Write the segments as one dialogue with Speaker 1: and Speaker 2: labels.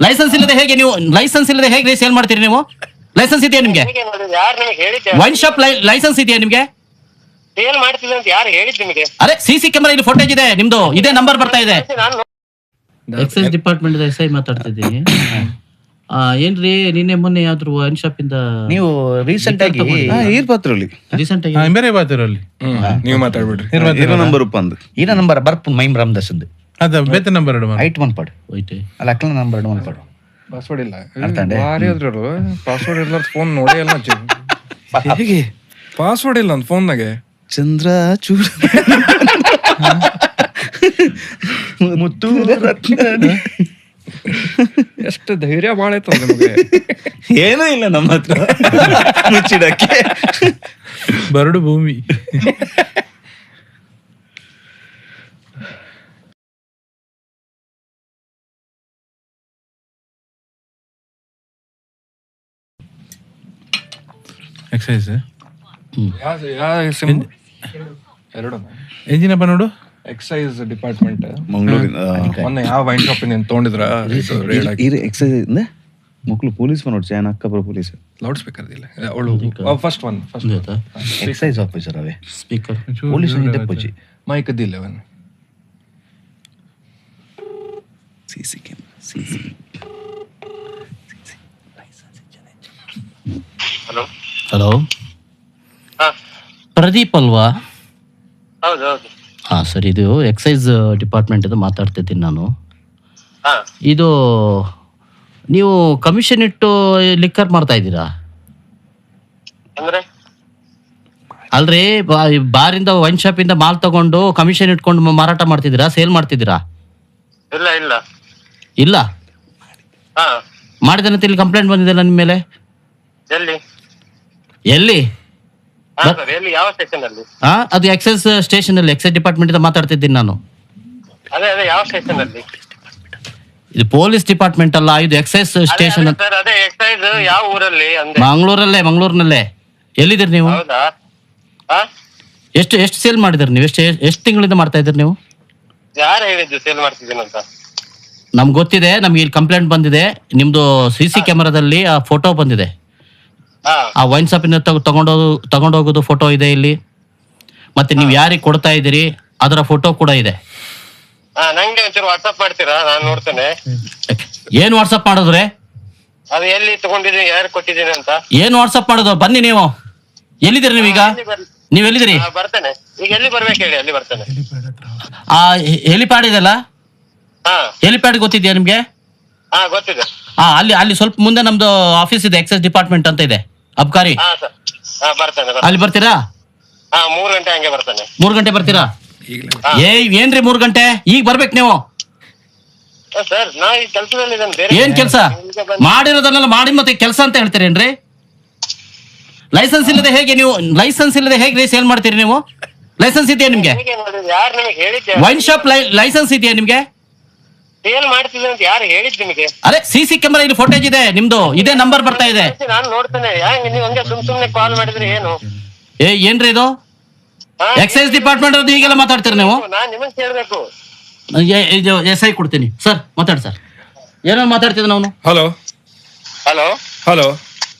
Speaker 1: Licence ಇಲ್ಲದೆ ಹೇಗೆ sale ಮಾಡ್ತೀರಿ ನೀವು? ಲೈಸೆನ್ಸ್ ಇದೆಯಾ ನಿಮ್ಗೆ? ವೈನ್ ಶಾಪ್ ಲೈಸೆನ್ಸ್ ಇದೆಯಾ ನಿಮ್ಗೆ?
Speaker 2: ಸೇಲ್ ಮಾಡ್ತಿದ್ದೆ ಅಂತ ಯಾರು ಹೇಳಿದ್ ನಿಮಗೆ?
Speaker 1: ಅರೆ ಸಿಸಿ ಕ್ಯಾಮೆರಾ ಇಲ್ಲಿ ಫೋಟೇಜ್ ಇದೆ ನಿಮ್ದು, ಇದೇ ನಂಬರ್ ಬರ್ತಾ ಇದೆ. ಎಕ್ಸೈಸ್ ಡಿಪಾರ್ಟ್ಮೆಂಟ್ ಎಸ್ ಐ ಮಾತಾಡ್ತಿದ್ದೀನಿ. ಏನ್ರಿ ನಿನ್ನೆ ಮೊನ್ನೆ ಯಾವ್ದು ವೈನ್ ಶಾಪ್ ಇಂದ
Speaker 3: ನೀವು ರೀಸೆಂಟ್ ಆಗಿ
Speaker 1: ರೀಸೆಂಟ್ ಆಗಿ
Speaker 4: ಬೇರೆ ಬಾತಿರಲ್ಲಿ
Speaker 5: ನೀವು ಮಾತಾಡ್ಬಿಡ್ರಿ.
Speaker 3: ನಂಬರ್ ಉಪ್ಪಂದು ಈನ ನಂಬರ್ ಬರ್ಪು ಮೈಮ್ ರಾಮದಾಸಂದು
Speaker 4: ಅದ ಬೇತೆ ನಂಬರ್
Speaker 3: ಐಟ್ ಒನ್ ಪಡ್
Speaker 1: ಹೋಯ್ತೆ.
Speaker 3: ಅಲ್ಲ ಅಕ್ಕಳ ನಂಬರ್ ಒನ್ ಪಡ್
Speaker 5: ಪಾಸ್ವರ್ಡ್ ಇಲ್ಲ.
Speaker 3: ಅರ್ಥಾಂಡೆ?
Speaker 5: ಭಾರಿ ಅದ್ರರು ಪಾಸ್ವರ್ಡ್ ಇಲ್ಲ ಫೋನ್ ನೋಡೇ ಇಲ್ಲ.
Speaker 3: ಹೇಗೆ
Speaker 5: ಪಾಸ್ವರ್ಡ್ ಇಲ್ಲ ಅಂತ ಫೋನ್ನಾಗೆ.
Speaker 3: ಚಂದ್ರ ಚೂಡ ಮುತ್ತು ರತ್ನ
Speaker 5: ಎಷ್ಟು ಧೈರ್ಯ ಬಾಳ ಐತ ನಿಮಗೆ.
Speaker 3: ಏನೂ ಇಲ್ಲ ನಮ್ಮ ಹತ್ರ ಮುಚ್ಚಿಡಕ್ಕೆ.
Speaker 4: ಬರಡು ಭೂಮಿ. ಎಕ್ಸೈಸ್
Speaker 5: ಎರಡು
Speaker 4: ಎಂಜಿನಪ್ಪ ನೋಡು.
Speaker 5: ಎಕ್ಸೈಸ್ ಡಿಪಾರ್ಟ್ಮೆಂಟ್
Speaker 3: ಮಂಗಳೂರಿನ
Speaker 5: ಮೊನ್ನೆ ಯಾವ ವೈನ್ ಶಾಪ್ ಇಂದ ತಗೊಂಡಿದ್ರ
Speaker 3: ಎಕ್ಸೈಸ್ ಇಂದ ಮಕ್ಕಳು ಪೊಲೀಸ್ ನೋಡ್ಸಿ ಏನ ಅಕ್ಕಪುರ ಪೊಲೀಸ್
Speaker 5: ಲೌಡ್ ಸ್ಪೀಕರ್ ಇಲ್ಲ ಅವಳು ಫಸ್ಟ್
Speaker 3: ಎಕ್ಸೈಸ್ ಆಫೀಸರ್ ಅವೇ
Speaker 1: ಸ್ಪೀಕರ್
Speaker 3: ಪೊಲೀಸ್ ಪೂಜಿ
Speaker 5: ಮೈಕ್ ದಿಲ್ಲ ಅವನ್
Speaker 3: ಸಿಸಿ ಕ್ಯಾಮೆರಾ ಸಿಸಿ.
Speaker 1: ಹಲೋ
Speaker 2: ಹಾ
Speaker 1: ಪ್ರದೀಪ್ ಅಲ್ವಾ?
Speaker 2: ಹೌದು ಹೌದು.
Speaker 1: ಹಾ ಸರ್, ಇದು ಎಕ್ಸೈಸ್ ಡಿಪಾರ್ಟ್ಮೆಂಟ್ ಇಂದ ಮಾತಾಡ್ತಿದ್ದೀನಿ ನಾನು.
Speaker 2: ಹಾ
Speaker 1: ಇದು ನೀವು ಕಮಿಷನ್ ಇಟ್ಟು ಲಿಕ್ಕರ್ ಮಾಡ್ತಾ ಇದ್ದೀರಾ?
Speaker 2: ಅಂದ್ರೆ
Speaker 1: ಅಲ್ರಿ, ಬಾರಿಂದ ವೈನ್ ಶಾಪ್ ಇಂದ ಮಾಲ್ ತಗೊಂಡು ಕಮಿಷನ್ ಇಟ್ಕೊಂಡು ಮಾರಾಟ ಮಾಡ್ತಿದ್ದೀರಾ, ಸೇಲ್ ಮಾಡ್ತಿದ್ದೀರಾ?
Speaker 2: ಇಲ್ಲ ಇಲ್ಲ.
Speaker 1: ಇಲ್ಲ
Speaker 2: ಹಾ
Speaker 1: ಮಾಡಿದಂತ ಇಲ್ಲಿ ಕಂಪ್ಲೇಂಟ್ ಬಂದಿದೆ ನಿಮ್ಮ ಮೇಲೆ.
Speaker 2: ಎಲ್ಲಿ?
Speaker 1: ಎಲ್ಲಿ?
Speaker 2: ಹಾ ಸರ್, ಎಲ್ಲಿ ಯಾವ ಸ್ಟೇಷನ್ ಅಲ್ಲಿ?
Speaker 1: ಅದು ಎಕ್ಸೈಸ್ ಸ್ಟೇಷನ್ ಅಲ್ಲಿ, ಎಕ್ಸೈಸ್ ಡಿಪಾರ್ಟ್ಮೆಂಟ್ ಇಂದ ಮಾತಾಡ್ತಿದ್ದೀನಿ ನಾನು.
Speaker 2: ಅದೇ ಯಾವ ಸ್ಟೇಷನ್ ಅಲ್ಲಿ?
Speaker 1: ಇದು ಪೊಲೀಸ್ ಡಿಪಾರ್ಟ್ಮೆಂಟ್ ಅಲ್ಲ, ಇದು ಎಕ್ಸೈಸ್ ಸ್ಟೇಷನ್.
Speaker 2: ಸರ್ ಅದೇ ಎಕ್ಸೈಸ್ ಯಾವ ಊರಲ್ಲಿ ಅಂದೆ?
Speaker 1: ಮಂಗಳೂರಿನಲ್ಲೇ. ಎಲ್ಲಿದ್ದೀರಿ ನೀವು?
Speaker 2: ಹೌದಾ? ಹಾ
Speaker 1: ಎಷ್ಟು ಸೇಲ್ ಮಾಡಿದ್ರಿ ನೀವು? ಎಷ್ಟು ತಿಂಗಳಿಂದ ಮಾಡ್ತಾ ಇದ್ದೀರಿ ನೀವು?
Speaker 2: ಯಾರು ಹೇಳಿದ್ದು ಸೇಲ್ ಮಾಡ್ತಿದ್ದೀನಿ ಅಂತ?
Speaker 1: ನಮ್ಗೆ ಗೊತ್ತಿದೆ, ನಮ್ಗೆ ಇಲ್ಲಿ ಕಂಪ್ಲೇಂಟ್ ಬಂದಿದೆ. ನಿಮ್ದು ಸಿಸಿ ಕ್ಯಾಮೆರಾದಲ್ಲಿ ಆ ಫೋಟೋ ಬಂದಿದೆ.
Speaker 2: ಹಾ
Speaker 1: ಆ ವೈನ್ ಶಾಪ್ ಇಂದ ತಗೊಂಡೋಗೋದು ಫೋಟೋ ಇದೆ ಇಲ್ಲಿ. ಮತ್ತೆ ನೀವು ಯಾರಿಗೆ ಕೊಡ್ತಾ ಇದ್ದೀರಿ ಅದರ ಫೋಟೋ ಕೂಡ ಇದೆ.
Speaker 2: ಹಾ ನಂಗೆ ಒಂಚೂರು ವಾಟ್ಸ್ಆಪ್ ಮಾಡ್ತೀರಾ? ನಾನು ನೋಡ್ತೇನೆ.
Speaker 1: ಏನ್ ವಾಟ್ಸಪ್ ಮಾಡಿದ್ರೆ?
Speaker 2: ಅದು ಎಲ್ಲಿ ತಗೊಂಡಿದ್ದೀನಿ, ಯಾರು ಕೊಟ್ಟಿದ್ದೀನಿ ಅಂತ.
Speaker 1: ಏನ್ ವಾಟ್ಸಪ್ ಮಾಡೋದು? ಬನ್ನಿ ನೀವು. ಎಲ್ಲಿದ್ದೀರಿ ನೀವೀಗ? ನೀವ್ ಎಲ್ಲಿದ್ದೀರಿ?
Speaker 2: ಬರ್ತೇನೆ. ಈಗ ಎಲ್ಲಿ ಬರ್ಬೇಕು ಹೇಳಿ, ಅಲ್ಲಿ ಬರ್ತೇನೆ.
Speaker 1: ಆ ಹೆಲಿಪ್ಯಾಡ್ ಇದೆಲ್ಲ,
Speaker 2: ಹಾ
Speaker 1: ಹೆಲಿಪ್ಯಾಡ್ ಗೊತ್ತಿದ್ಯಾ ನಿಮ್ಗೆ?
Speaker 2: ಹಾ ಗೊತ್ತಿದೆ.
Speaker 1: ಅಲ್ಲಿ ಸ್ವಲ್ಪ ಮುಂದೆ ನಮ್ದು ಆಫೀಸ್ ಇದೆ, ಎಕ್ಸೈಸ್ ಡಿಪಾರ್ಟ್ಮೆಂಟ್ ಅಂತ ಇದೆ, ಅಬ್ಕಾರಿ.
Speaker 2: ಹಾ ಸರ್, ಹಾ ಬರ್ತೇನೆ.
Speaker 1: ಅಲ್ಲಿ ಬರ್ತೀರಾ?
Speaker 2: ಹಾ 3 ಗಂಟೆ ಹಂಗೆ ಬರ್ತೇನೆ.
Speaker 1: 3 ಗಂಟೆ ಬರ್ತೀರಾ? ಏನ್ರಿ 3 ಗಂಟೆ? ಈಗ ಬರ್ಬೇಕು ನೀವು.
Speaker 2: ಸರ್ ನಾ ಈ ಕೆಲಸದಲ್ಲಿ ಇದ್ದೇನೆ.
Speaker 1: ಏನ್ ಕೆಲಸ ಮಾಡಿರೋದನ್ನೆಲ್ಲ ಮಾಡಿ ಮತ್ತೆ ಕೆಲಸ ಅಂತ ಹೇಳ್ತೀರೇನ್ರಿ? ಲೈಸೆನ್ಸ್ ಇಲ್ಲದೆ ಹೇಗೆ ಸೇಲ್ ಮಾಡ್ತೀರಿ ನೀವು? ಲೈಸೆನ್ಸ್ ಇದೆಯಾ ನಿಮ್ಗೆ?
Speaker 2: ಯಾರು ನಿಮಗೆ ಹೇಳಿದ್ದೆ?
Speaker 1: ವೈನ್ ಶಾಪ್ ಲೈಸೆನ್ಸ್ ಇದೆಯಾ ನಿಮ್ಗೆ?
Speaker 2: ಸೇಲ್ ಮಾಡ್ತಿದ್ದೆ ಅಂತ ಯಾರು ಹೇಳಿದ್ ನಿಮಗೆ?
Speaker 1: ಅರೆ ಸಿಸಿ ಕ್ಯಾಮೆರಾ ಇಲ್ಲಿ ಫೋಟೇಜ್ ಇದೆ ನಿಮ್ದು, ಇದೇ ನಂಬರ್ ಬರ್ತಾ ಇದೆ.
Speaker 2: ನಾನು ನೋಡ್ತೇನೆ. ಹೆಂಗ್ ನೀವು ಹಂಗೆ ಸುಮ್ನೆ ಕಾಲ್ ಮಾಡಿದ್ರೆ ಏನು?
Speaker 1: ಏನ್ರಿ ಇದು? ಎಕ್ಸೈಸ್ ಡಿಪಾರ್ಟ್ಮೆಂಟ್ ಅವ್ರದ್ದು ಹೀಗೆಲ್ಲ ಮಾತಾಡ್ತೀರಿ ನೀವು?
Speaker 2: ನಾನ್ ನಿಮಗ್ ಕೇಳ್ಬೇಕು.
Speaker 1: ಎಸ್ ಐ ಕೊಡ್ತೀನಿ ಸರ್, ಮಾತಾಡಿ ಸರ್. ಏನೋ ಮಾತಾಡ್ತಿದ್ದ ಅವನು.
Speaker 5: ಹಲೋ
Speaker 2: ಹಲೋ
Speaker 5: ಹಲೋ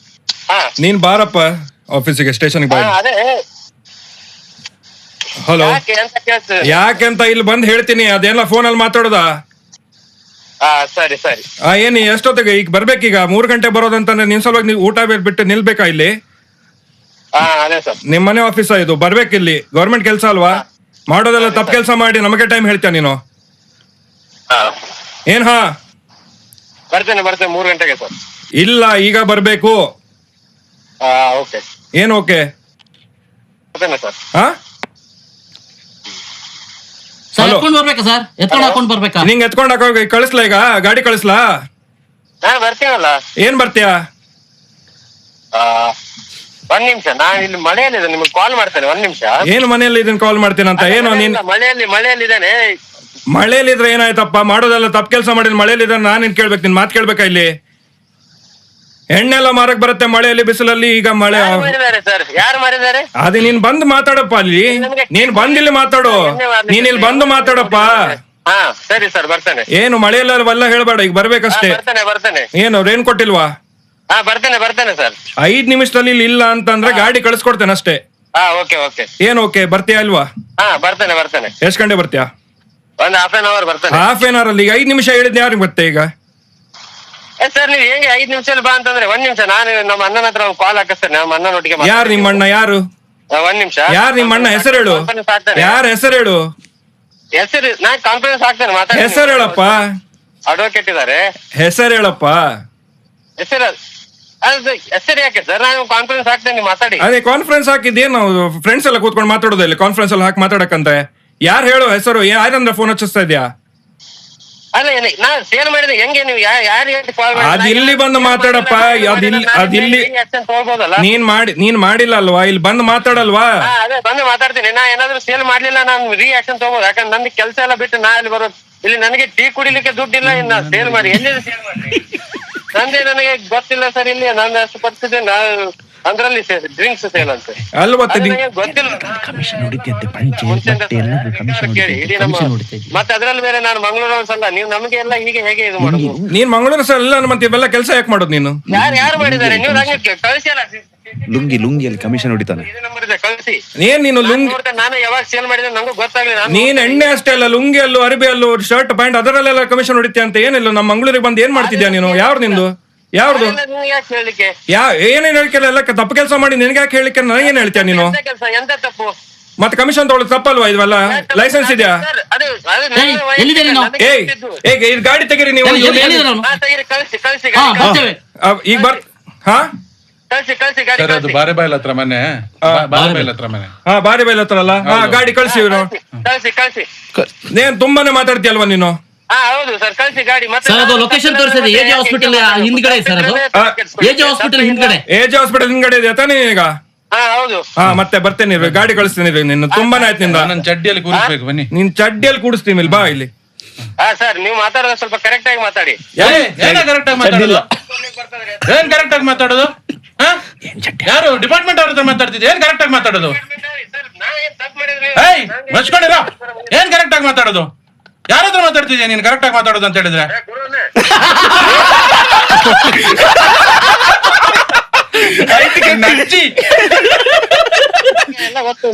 Speaker 2: ಹಾ
Speaker 5: ನೀನ್ ಬಾರಪ್ಪ ಆಫೀಸಿಗೆ, ಸ್ಟೇಷನ್ಗೆ ಬಾ.
Speaker 2: ಅದೇ
Speaker 5: ಹಲೋ
Speaker 2: ಯಾಕೆ ಅಂತ ಕೇಳ್ತದೆ.
Speaker 5: ಯಾಕೆಂತ ಇಲ್ಲಿ ಬಂದ್ ಹೇಳ್ತೀನಿ, ಅದೇನಲ್ಲ ಫೋನಲ್ಲಿ ಮಾತಾಡೋದಾ?
Speaker 2: ಹಾ ಸರಿ ಸರಿ.
Speaker 5: ಏನ್ ಎಷ್ಟೊತ್ತಿಗೆ ಈಗ ಬರ್ಬೇಕೀಗ? 3 ಗಂಟೆ ಬರೋದಂತಂದ್ರೆ ನಿನ್ ಸಲುವಾಗಿ ನೀವು ಊಟ ಬಿಟ್ಟು ನಿಲ್ಬೇಕಾ ಇಲ್ಲಿ?
Speaker 2: ಹಾ ಅದೇ ಸರ್.
Speaker 5: ನಿಮ್ ಮನೆ ಆಫೀಸ ಇದು, ಬರ್ಬೇಕಿಲ್ಲಿ. ಗೌರ್ಮೆಂಟ್ ಕೆಲಸ ಅಲ್ವಾ? ಮಾಡೋದೆಲ್ಲ ತಪ್ಪು ಕೆಲಸ ಮಾಡಿ ನಮಗೆ ಟೈಮ್ ಹೇಳ್ತೀಯ ನೀನು?
Speaker 2: ಹಾ
Speaker 5: ಏನ್? ಹಾ
Speaker 2: ಬರ್ತೇನೆ 3 ಗಂಟೆಗೆ ಸರ್.
Speaker 5: ಇಲ್ಲ, ಈಗ ಬರ್ಬೇಕು.
Speaker 2: ಹಾ ಓಕೆ.
Speaker 5: ಏನ್ ಓಕೆ?
Speaker 2: ಬರ್ತೇನೆ ಸರ್.
Speaker 5: ಹಾ
Speaker 1: ಸರ್ ಎತ್ಕೊಂಡು ಬರ್ಬೇಕಾ ಸರ್? ಎತ್ಕೊಂಡು ಹಾಕೊಂಡು ಬರ್ಬೇಕಾ?
Speaker 5: ನಿಂಗೆ ಎತ್ಕೊಂಡ್ ಹಾಕೋ ಕಳಿಸ್ಲಾ? ಈಗ ಗಾಡಿ ಕಳಿಸ್ಲಾ?
Speaker 2: ನಾನು ಬರ್ತೀನಲ್ಲ.
Speaker 5: ಏನ್ ಬರ್ತೀಯಾ?
Speaker 2: 1 ನಿಮಿಷ, ನಾನು ಇಲ್ಲಿ ಮಳೆಯಲ್ಲಿದ್ದೆ, ನಿಮ್ಗೆ ಕಾಲ್ ಮಾಡ್ತೇನೆ. 1 ನಿಮಿಷ.
Speaker 5: ಏನು ಮನೆಯಲ್ಲಿ ಇದನ್ನ ಕಾಲ್ ಮಾಡ್ತೀನಂತ? ಏನು ನೀನ್
Speaker 2: ಮಳೆಯಲ್ಲಿದ್ದೇನೆ.
Speaker 5: ಮಳೆಯಲ್ಲಿದ್ರೆ ಏನಾಯ್ತಪ್ಪ? ಮಾಡೋದೆಲ್ಲ ತಪ್ಪು ಕೆಲಸ ಮಾಡಿದ್ ಮಳೆಯಲ್ಲಿದ್ರೆ ನಾನು ನಿನ್ ಕೇಳ್ಬೇಕು, ನಿನ್ ಮಾತು ಕೇಳ್ಬೇಕಾ ಇಲ್ಲಿ? ಎಣ್ಣೆಲ್ಲ ಮಾರಕ್ ಬರುತ್ತೆ ಮಳೆಯಲ್ಲಿ ಬಿಸಿಲಲ್ಲಿ. ಈಗ ಮಳೆ
Speaker 2: ಸರ್ ಯಾರು ಮಾರಿದ್ದಾರೆ?
Speaker 5: ಅದೇ ನೀನ್ ಬಂದು ಮಾತಾಡಪ್ಪ ಅಲ್ಲಿ. ನೀನ್ ಬಂದ್ ಇಲ್ಲಿ ಮಾತಾಡು. ನೀನ್ ಇಲ್ಲಿ ಬಂದು ಮಾತಾಡಪ್ಪ.
Speaker 2: ಹಾ ಸರಿ ಸರ್ ಬರ್ತೇನೆ.
Speaker 5: ಏನು ಮಳೆಯಲ್ಲ ಹೇಳ್ಬೇಡ, ಈಗ ಬರ್ಬೇಕಷ್ಟೇ.
Speaker 2: ಬರ್ತೇನೆ.
Speaker 5: ಏನು ರೇನ್ ಕೊಟ್ಟಿಲ್ವಾ?
Speaker 2: ಹಾ ಬರ್ತೇನೆ ಸರ್.
Speaker 5: 5 ನಿಮಿಷದಲ್ಲಿ ಇಲ್ಲಿ ಇಲ್ಲ ಅಂತಂದ್ರೆ ಗಾಡಿ ಕಳಿಸ್ಕೊಡ್ತೇನೆ ಅಷ್ಟೇ.
Speaker 2: ಹಾ ಓಕೆ.
Speaker 5: ಏನ್ ಓಕೆ, ಬರ್ತೀಯಾ ಅಲ್ವಾ?
Speaker 2: ಹಾ ಬರ್ತೇನೆ.
Speaker 5: ಎಷ್ಟ್ ಗಂಟೆ ಬರ್ತೀಯಾ?
Speaker 2: ಒಂದ್ ಹಾಫ್ ಆನ್ ಅವರ್ ಬರ್ತೇನೆ.
Speaker 5: ಹಾಫ್ ಆನ್ ಅವರ್ ಅಲ್ಲಿ ಈಗ 5 ನಿಮಿಷ ಹೇಳಿದ್ನ ಯಾರಿಗೆ ಗೊತ್ತೇ ಈಗ?
Speaker 2: ಸರ್ ನೀವು ಹೆಂಗೆ 5 ನಿಮಿಷದಲ್ಲಿ ಬಾ ಅಂತಂದ್ರೆ 1 ನಿಮಿಷ ನಾನು ನಮ್ಮ ಅಣ್ಣನ ಹತ್ರ ಒಂದು ಕಾಲ್ ಹಾಕಿಸ್ತೇನೆ. ನಮ್ಮ ಅಣ್ಣನೊಟ್ಟಿಗೆ
Speaker 5: ಯಾರು ನಿಮ್ಮ ಅಣ್ಣ? ಯಾರು
Speaker 2: 1 ನಿಮಿಷ.
Speaker 5: ಯಾರು ನಿಮ್ಮ ಅಣ್ಣ? ಹೆಸರು ಹೇಳು. ಯಾರ ಹೆಸರು ಹೇಳು?
Speaker 2: ಹೆಸರು ನಾ ಕಾನ್ಫರೆನ್ಸ್ ಹಾಕ್ತೇನೆ. ಮಾತಾಡಿ.
Speaker 5: ಹೆಸರು ಹೇಳಪ್ಪ.
Speaker 2: ಅಡ್ವೊಕೇಟ್ ಇದಾರೆ.
Speaker 5: ಹೆಸರು ಹೇಳಪ್ಪ.
Speaker 2: ಹೆಸರು ಯಾಕೆ ಸರ್? ನಾನು ಕಾನ್ಫರೆನ್ಸ್ ಹಾಕ್ತೇನೆ, ಮಾತಾಡಿ.
Speaker 5: ಅದೇ ಕಾನ್ಫರೆನ್ಸ್ ಹಾಕಿದ್ದೇನು ನಾವು ಫ್ರೆಂಡ್ಸ್ ಎಲ್ಲ ಕೂತ್ಕೊಂಡು ಮಾತಾಡೋದಿಲ್ಲ, ಕಾನ್ಫರೆನ್ಸ್ ಅಲ್ಲಿ ಹಾಕಿ ಮಾತಾಡಕಂತೆ. ಯಾರು ಹೇಳು ಹೆಸರು? ಯಾರಂದ್ರೆ ಫೋನ್ ಹಚ್ಚಿಸ್ತಾ ಇದ್ಯಾ?
Speaker 2: ಅಲ್ಲ ನಾ ಸೇಲ್ ಮಾಡಿದ್ರೆ ಹೆಂಗೆ ನೀವು ಯಾರು ಕಾಲ್
Speaker 5: ಅದ್ ಇಲ್ಲಿ ಬಂದು ಮಾತಾಡಪ್ಪ. ಅದಿಲ್ಲಿ ನೀನ್ ಮಾಡಿಲ್ಲ ಅಲ್ವಾ? ಇಲ್ಲಿ ಬಂದು ಮಾತಾಡಲ್ವಾ?
Speaker 2: ಅದೇ ಬಂದು ಮಾತಾಡ್ತೀನಿ. ನಾ ಏನಾದ್ರು ಸೇಲ್ ಮಾಡ್ಲಿಲ್ಲ ನಾನು ರಿಯಾಕ್ಷನ್ ತಗೋಬಹುದು. ಯಾಕಂದ್ರೆ ನನ್ಗೆ ಕೆಲಸ ಎಲ್ಲ ಬಿಟ್ಟು ನಾ ಇಲ್ಲಿ ಬರೋದು. ಇಲ್ಲಿ ನನಗೆ ಟೀ ಕುಡಿಲಿಕ್ಕೆ ದುಡ್ಡಿಲ್ಲ. ಇನ್ನ ಸೇಲ್ ಮಾಡಿ ಎಲ್ಲಿ ಸೇಲ್ ಮಾಡಿ ನಂದೇ ನನಗೆ ಗೊತ್ತಿಲ್ಲ ಸರ್. ಇಲ್ಲಿ ನಾನು ಅಷ್ಟು ಪರಿಸ್ಥಿತಿ ಅಂದ್ರಲ್ಲಿ ಡ್ರಿಂಕ್ಸ್ ಸೇಲ್ ಅಂತ
Speaker 5: ಅಲ್ವಾ?
Speaker 2: ಗೊತ್ತಿಲ್ಲ. ಮತ್ತೆ ಅದ್ರಲ್ಲಿ ಬೇರೆ ನಾನು ಮಂಗಳೂರು ಸಲ ನೀವು ನಮಗೆ ಎಲ್ಲ ಹೀಗೆ ಹೇಗೆ ಇದು ಮಾಡೋದು?
Speaker 5: ನೀನ್ ಮಂಗಳೂರು ಸಲ ಇಲ್ಲ ಮತ್ತೆ ಇವೆಲ್ಲ ಕೆಲಸ ಯಾಕೆ ಮಾಡೋದು ನೀನು?
Speaker 2: ಯಾರು ಮಾಡಿದ್ದಾರೆ? ನೀವು ನಂಗೆ ಕಳಿಸಿ ಅಲ್ಲ.
Speaker 3: ಲುಂಗಿಯಲ್ಲಿ ಕಮಿಷನ್ ಹೊಡಿತಾನೆ.
Speaker 2: ಇದು ನಂಬರ್ ಇದೆ, ಕಳಿಸಿ.
Speaker 5: ಏನ್ ನೀನು ಲುಂಗಿ?
Speaker 2: ನಾನು ಯಾವಾಗ ಸೇಲ್ ಮಾಡಿದ್ರೆ ನಂಗೂ ಗೊತ್ತಾಗ್ಲಿಲ್ಲ.
Speaker 5: ನೀನ್ ಎಣ್ಣೆ ಅಷ್ಟೇ ಅಲ್ಲ, ಲುಂಗಿ ಅಲ್ಲೂ ಅರಿಬಿ ಅಲ್ಲೂ ಶರ್ಟ್ ಪ್ಯಾಂಟ್ ಅದರಲ್ಲೆಲ್ಲ ಕಮಿಷನ್ ಹೊಡಿತೀಯ ಅಂತ ಏನಿಲ್ಲ. ನಮ್ಮ ಮಂಗಳೂರಿಗೆ ಬಂದು ಏನ್ ಮಾಡ್ತಿದ್ಯಾ ನೀನು? ಯಾವ್ದು ನಿಂದು? ಯಾವ್ದು?
Speaker 2: ಯಾಕೆ ಹೇಳಿಕೆ?
Speaker 5: ಏನೇನ್ ಹೇಳ್ಕೆಲ್ಲ ಎಲ್ಲ ತಪ್ಪು ಕೆಲಸ ಮಾಡಿ ನಿನ್ಗೆ ಯಾಕೆ ಹೇಳಿಕೆ? ನನಗೇನ್ ಹೇಳ್ತೀಯ ನೀನು?
Speaker 2: ಕೆಲಸ ಎಂತ ತಪ್ಪು?
Speaker 5: ಮತ್ತೆ ಕಮಿಷನ್ ತಗೊಳ್ಳೋದು ತಪ್ಪಲ್ವಾ? ಇದೆಲ್ಲ ಲೈಸೆನ್ಸ್ ಇದೆಯಾ?
Speaker 1: ಎಲ್ಲಿದೆ ನೀನು?
Speaker 5: ಇದು ಗಾಡಿ ತೆಗೀರಿ ನೀವು.
Speaker 2: ಕಳಿಸಿ
Speaker 5: ಈಗ ಬರ್ ಹಾ
Speaker 2: ಕಳಿಸಿ ಗಾಡಿ
Speaker 4: ಸರ್, ಅದು ಬಾರೆಬಾಯಿಲ್ ಹತ್ರ ಮನೆ. ಬಾರೆಬಾಯಿಲ್ ಹತ್ರ ಮನೆ.
Speaker 5: ಹಾ ಬಾರೆಬಾಯಿಲ್ ಹತ್ರ ಅಲ್ಲ? ಹಾ ಗಾಡಿ ಕಳ್ಸಿ.
Speaker 2: ಕಳಿಸಿ.
Speaker 5: ನೀನ್ ತುಂಬಾನೇ ಮಾತಾಡ್ತೀಯಲ್ವಾ ನೀನು?
Speaker 2: ಹಾ ಹೌದು ಸರ್, ಕಳಿಸಿ ಗಾಡಿ. ಮತ್ತೆ
Speaker 1: ಸರ್ ಅದು ಲೊಕೇಶನ್ ತೋರಿಸಿದೆ. ಎಜೆ ಹಾಸ್ಪಿಟಲ್ ಹಿಂದ್ಗಡೆ ಸರ್. ಅದು ಎಜೆ ಹಾಸ್ಪಿಟಲ್ ಹಿಂದ್ಗಡೆ.
Speaker 5: ಏಜ್ ಹಾಸ್ಪಿಟಲ್ ಹಿಂದ್ಗಡೆ ಇದೆಯಾ ತಾನೇ ಈಗ?
Speaker 2: ಹಾ ಹೌದು.
Speaker 5: ಹಾ ಮತ್ತೆ ಬರ್ತೇನೆ, ಗಾಡಿ ಕಳಿಸ್ತೀನಿ. ನಿನ್ನ ತುಂಬಾನೇ ಆಯ್ತು ನಿಂದ.
Speaker 4: ನನ್ನ ಚಡ್ಡಿಯಲ್ಲಿ ಕೂರಿಸ್ಬೇಕು, ಬನ್ನಿ.
Speaker 5: ನಿನ್ ಚಡ್ಡಿಯಲ್ಲಿ ಕೂಡಿಸ್ತೀನಿ ಇಲ್ಲಿ, ಬಾ ಇಲ್ಲಿ.
Speaker 2: ಹಾ ಸರ್, ನೀವು ಮಾತಾಡೋದು ಸ್ವಲ್ಪ ಕರೆಕ್ಟ್ ಆಗಿ ಮಾತಾಡಿ.
Speaker 4: ಏನ್ ಕರೆಕ್ಟ್ ಆಗಿ ಮಾತಾಡೋದು? ಏನ್ ಕರೆಕ್ಟ್ ಆಗಿ ಮಾತಾಡೋದು? ಯಾರು ಡಿಪಾರ್ಟ್ಮೆಂಟ್ ಅವ್ರ ಹತ್ರ ಮಾತಾಡ್ತಿದ್ದೆ? ಏನ್ ಕರೆಕ್ಟ್ ಆಗಿ ಮಾತಾಡೋದು? ಏಯ್ ಮಚ್ಕೊಂಡಿರ. ಏನ್ ಕರೆಕ್ಟ್ ಆಗಿ ಮಾತಾಡೋದು? ಯಾರ ಹತ್ರ ಮಾತಾಡ್ತಿದ್ಯಾ ನೀನ್ ಕರೆಕ್ಟ್ ಆಗಿ ಮಾತಾಡೋದು ಅಂತ ಹೇಳಿದ್ರೆ?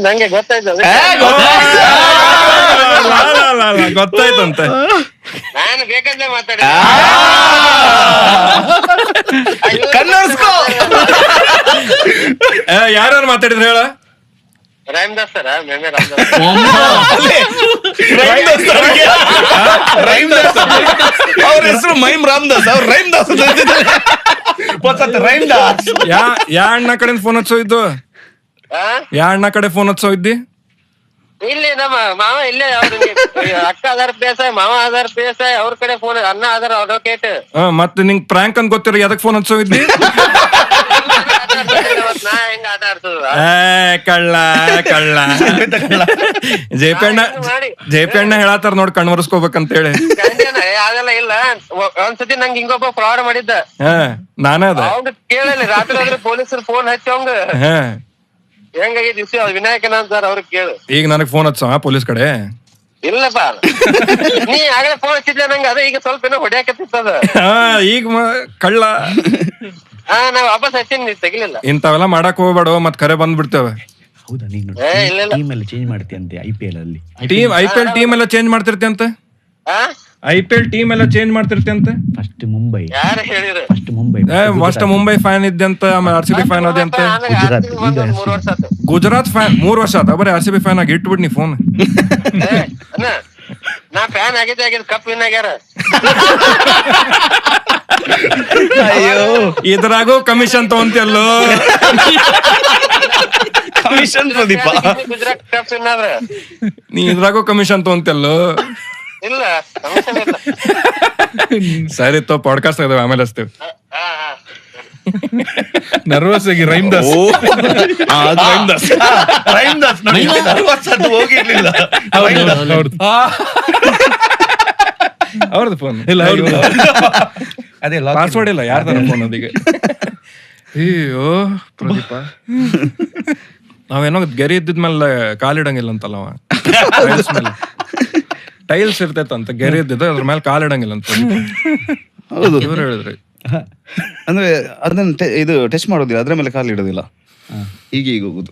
Speaker 2: ನಂಗೆ ಗೊತ್ತಾಯ್ತು,
Speaker 5: ಗೊತ್ತಾಯ್ತಂತೆ.
Speaker 2: ನಾನು ಬೇಕಾದ್ರೆ ಮಾತಾಡಿ.
Speaker 5: ಯಾರು ಮಾತಾಡಿದ್ರೆ ಹೇಳ?
Speaker 2: ರಾಮದಾಸ್ ಸರ, ಮೇಮೆ ರಾಮದಾಸ್.
Speaker 3: ಅವ್ರ ಹೆಸರು ಮೈಮ್ ರಾಮದಾಸ್. ಅವ್ರ ರೈಮ್ದಾಸ್.
Speaker 5: ಯಾ ಅಣ್ಣ ಕಡೆ ಫೋನ್ ಹಚ್ಚೋಯ್ತು? ಯಾ ಅಣ್ಣ ಕಡೆ ಫೋನ್ ಹಚ್ಚೋಯ್ದಿ?
Speaker 2: ಇಲ್ಲಿ ನಮ್ಮ ಮಾವ ಇಲ್ಲೇ ಅಕ್ಕ ಆಧಾರ್ ಪೇಸಾಯ್, ಮಾವ ಆಧಾರ್ ಪೇಸಾಯ್, ಅವ್ರ ಕಡೆ ಫೋನ್. ಅಣ್ಣ ಆಧಾರ್ ಅಡ್ವೊಕೇಟ್.
Speaker 5: ಮತ್ತೆ ನಿಂಗ್ ಪ್ರಾಂಕ್ ಅಂತ ಗೊತ್ತಿರ ಎದಕ್ ಫೋನ್ ಹಚ್ಚೋಯ್ದಿ?
Speaker 2: ನಾ ಹೆಂಗ ಆಟ ಆಡ್ತದ?
Speaker 5: ಕಳ್ಳ ಜೇಪಣ್ಣ ಹೇಳತ್ತಾರ ನೋಡ್, ಕಣ್ ಒರೆಸ್ಕೋಬೇಕಂತ ಹೇಳಿ.
Speaker 2: ಅದೆಲ್ಲ ಇಲ್ಲ. ಒಂದ್ಸತಿ ನಂಗೆ ಹಿಂಗೊಬ್ಬ ಫ್ರಾಡ್ ಮಾಡಿದ್ದ.
Speaker 5: ನಾನೇ ಅದ.
Speaker 2: ಅವ್ನು ಕೇಳಲ್ಲ, ರಾತ್ರಿ ಆದ್ರೆ ಪೊಲೀಸರು ಫೋನ್ ಹಚ್ಚಿ ಅವಂಗ ಹೆಂಗಾಗಿದ್ ವಿಷಯ ವಿನಾಯಕನ ಅಂತಾರ, ಅವ್ರಿಗೆ ಕೇಳು. ಈಗ
Speaker 5: ನನಗ್ ಫೋನ್ ಹಚ್ಚ ಪೊಲೀಸ್ ಕಡೆ?
Speaker 2: ಇಲ್ಲಪ್ಪ, ನೀ ಆಗಲೇ ಫೋನ್ ಹಚ್ಚಿದ್ಲೆ ನಂಗೆ. ಅದೇ ಈಗ ಸ್ವಲ್ಪ ಏನೋ ಹೊಡ್ಯಾಕತ್ತಿತ್ತದ.
Speaker 5: ಈಗ ಕಳ್ಳ.
Speaker 2: ನಾವ್ ವಾಪಸ್ ಹಚ್ಚಿನಿ, ತೆಗಿಲಿಲ್ಲ.
Speaker 5: ಇಂಥವೆಲ್ಲ ಮಾಡಕ್ ಹೋಗ್ಬೇಡ, ಮತ್ ಕರೆ ಬಂದ್ಬಿಡ್ತೇವೆ.
Speaker 3: ಹೌದಾ? ನೀನು ಟೀಮ್ ಎಲ್ಲ ಚೇಂಜ್ ಮಾಡ್ತೀಯಂತೆ IPL ಅಲ್ಲಿ.
Speaker 5: IPL ಟೀಮ್ ಎಲ್ಲ ಚೇಂಜ್ ಮಾಡ್ತಿರ್ತೀಯಂತೆ? IPL ಟೀಮ್ ಎಲ್ಲ ಚೇಂಜ್ ಮಾಡ್ತಿರ್ತೀಯಂತೆ?
Speaker 3: ಫಸ್ಟ್ ಮುಂಬೈ.
Speaker 2: ಯಾರು ಹೇಳಿದ್ರು?
Speaker 5: ಫಸ್ಟ್ ಮುಂಬೈ ಫ್ಯಾನ್ ಇದ್ದಂತ, ಆಮೇಲೆ RCB ಫ್ಯಾನ್ ಅದಂತೆ.
Speaker 2: ಗುಜರಾತ್ 3 ವರ್ಷ ಆಯ್ತು.
Speaker 5: ಗುಜರಾತ್ ಫ್ಯಾನ್ 3 ವರ್ಷ ಆತ. ಬರೀ RCB ಫ್ಯಾನ್ ಆಗಿ ಇಟ್ಬಿಡ್ನಿ ಫೋನ್.
Speaker 2: ನಾ ಫ್ಯಾನ್ ಆಗಿದ್ದೆ ಕಪ್ ವಿನ್ ಆಗ್ಯಾರ.
Speaker 3: ಅಯ್ಯೋ,
Speaker 5: ಇದ್ರಾಗೂ ಕಮಿಷನ್ ತಗೊಂತಿಯಲ್ಲೋ?
Speaker 3: ಕಮಿಷನ್ ಪ್ರದೀಪ.
Speaker 2: ಗುಜರಾತ್ ಕಪ್ ವಿನ್ ಆದ್ರ
Speaker 5: ನೀ ಇದ್ರಾಗೂ ಕಮಿಷನ್ ತಗೊಂತಿಯಲ್ಲೋ?
Speaker 2: ಇಲ್ಲ, ಕಮಿಷನ್ ಇಲ್ಲ.
Speaker 5: ಸರಿ ತೋ, ಪಾಡ್ಕಾಸ್ಟ್ ಇದಾವೆ, ಆಮೇಲೆ ಹಚ್ತೇವೆ.
Speaker 4: ನರ್ವಸ್ ಆಗಿ ರೈಮ್ದಾಸ್.
Speaker 3: ಹೋಗಿರ್ಲಿಲ್ಲ
Speaker 5: ಅವ್ರದ್ದು ಫೋನ್
Speaker 4: ಇಲ್ಲ,
Speaker 3: ಅದೇ
Speaker 5: ಪಾಸ್ವರ್ಡ್ ಇಲ್ಲ ಯಾರ್ದಾರ ಫೋನ್ ಅದೀಗ. ಅಯ್ಯೋ ಪ್ರದೀಪ, ನಾವೇನೋ ಗೆರಿ ಇದ್ದಿದ್ಮೇಲೆ ಕಾಲಿಡಂಗಿಲ್ಲ ಅಂತಲ್ಲ ಅವ. ಟೈಲ್ಸ್ ಇರ್ತೈತಂತ ಗೆರೆ ಇದ್ದಿದ್ದು ಅದ್ರ ಮೇಲೆ ಕಾಲಿಡಂಗಿಲ್ಲ ಅಂತ
Speaker 3: ಹೌದು.
Speaker 5: ಇವ್ರು ಹೇಳಿದ್ರಿ.
Speaker 3: ಅಂದ್ರೆ ಅದನ್ನ ಇದು ಟೆಸ್ಟ್ ಮಾಡೋದಿಲ್ಲ, ಅದ್ರ ಮೇಲೆ ಕಾಲು ಇಡೋದಿಲ್ಲ, ಹೀಗೆ ಹೋಗುದು.